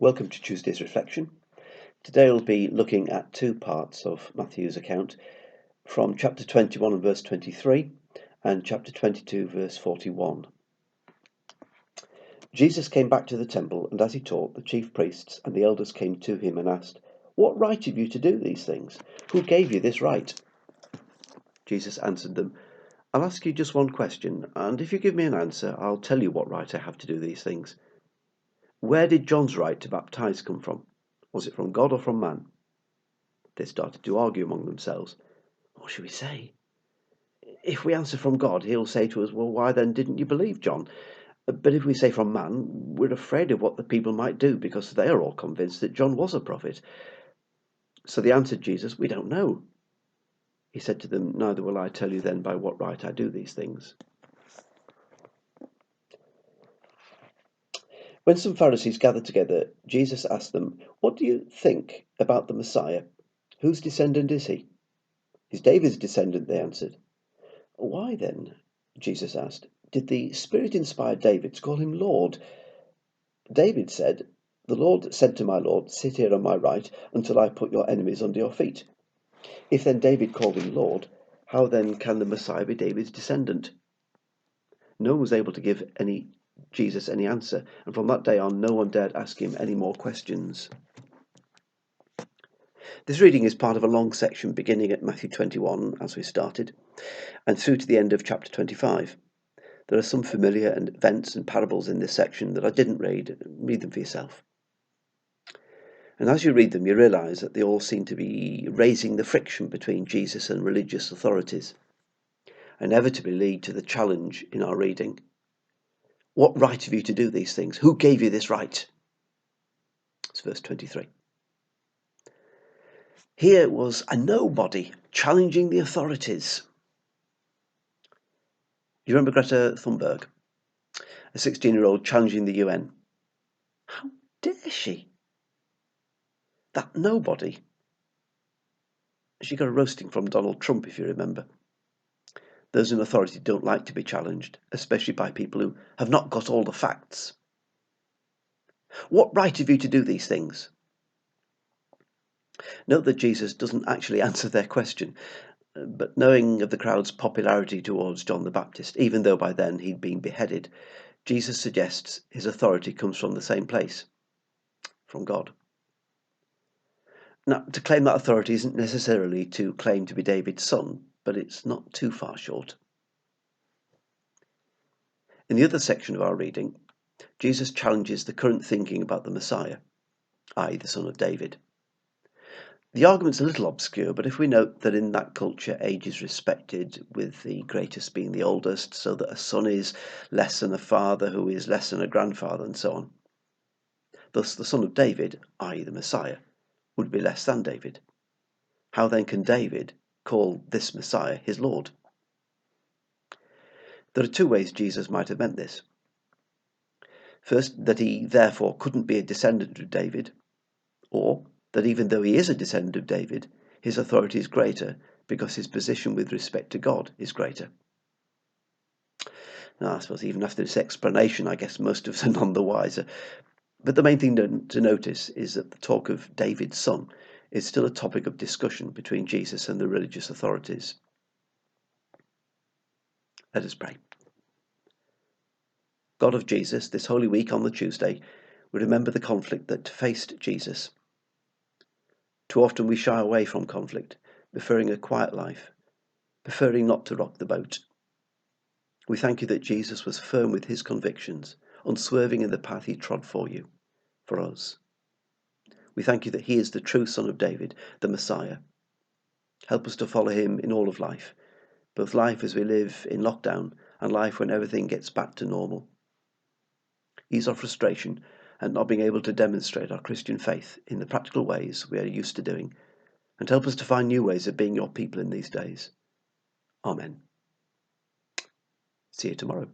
Welcome to Tuesday's Reflection. Today we'll be looking at two parts of Matthew's account from chapter 21 and verse 23 and chapter 22 verse 41. Jesus came back to the temple, and as he taught, the chief priests and the elders came to him and asked, "What right have you to do these things? Who gave you this right?" Jesus answered them, "I'll ask you just one question, and if you give me an answer, I'll tell you what right I have to do these things. Where did John's right to baptize come from? Was it from God or from man?" They started to argue among themselves. What should we say? If we answer from God, he'll say to us, "Well, why then didn't you believe John?" But if we say from man, we're afraid of what the people might do because they are all convinced that John was a prophet. So they answered Jesus, "We don't know." He said to them, "Neither will I tell you then by what right I do these things." When some Pharisees gathered together, Jesus asked them, "What do you think about the Messiah? Whose descendant is he?" "He's David's descendant," they answered. "Why then," Jesus asked, "did the Spirit inspire David to call him Lord? David said, 'The Lord said to my Lord, sit here on my right until I put your enemies under your feet.' If then David called him Lord, how then can the Messiah be David's descendant?" No one was able to give Jesus any answer, and from that day on no one dared ask him any more questions. This reading is part of a long section beginning at Matthew 21, as we started, and through to the end of chapter 25. There are some familiar events and parables in this section that I didn't read. Read them for yourself. And as you read them, you realise that they all seem to be raising the friction between Jesus and religious authorities, inevitably lead to the challenge in our reading. What right have you to do these things? Who gave you this right? It's verse 23. Here was a nobody challenging the authorities. You remember Greta Thunberg, a 16-year-old challenging the UN? How dare she? That nobody. She got a roasting from Donald Trump, if you remember. Those in authority don't like to be challenged, especially by people who have not got all the facts. What right have you to do these things? Note that Jesus doesn't actually answer their question, but knowing of the crowd's popularity towards John the Baptist, even though by then he'd been beheaded, Jesus suggests his authority comes from the same place, from God. Now, to claim that authority isn't necessarily to claim to be David's son, but it's not too far short. In the other section of our reading, Jesus challenges the current thinking about the Messiah, i.e. the son of David. The argument's a little obscure, but if we note that in that culture age is respected, with the greatest being the oldest, so that a son is less than a father who is less than a grandfather, and so on. Thus the son of David, i.e. the Messiah, would be less than David. How then can David call this Messiah his Lord? There are two ways Jesus might have meant this. First, that he therefore couldn't be a descendant of David, or that even though he is a descendant of David, his authority is greater because his position with respect to God is greater. Now, I suppose even after this explanation, I guess most of us are none the wiser. But the main thing to notice is that the talk of David's son is still a topic of discussion between Jesus and the religious authorities. Let us pray. God of Jesus, this Holy Week on the Tuesday, we remember the conflict that faced Jesus. Too often we shy away from conflict, preferring a quiet life, preferring not to rock the boat. We thank you that Jesus was firm with his convictions, unswerving in the path he trod for you, for us. We thank you that he is the true Son of David, the Messiah. Help us to follow him in all of life, both life as we live in lockdown and life when everything gets back to normal. Ease our frustration at not being able to demonstrate our Christian faith in the practical ways we are used to doing, and help us to find new ways of being your people in these days. Amen. See you tomorrow.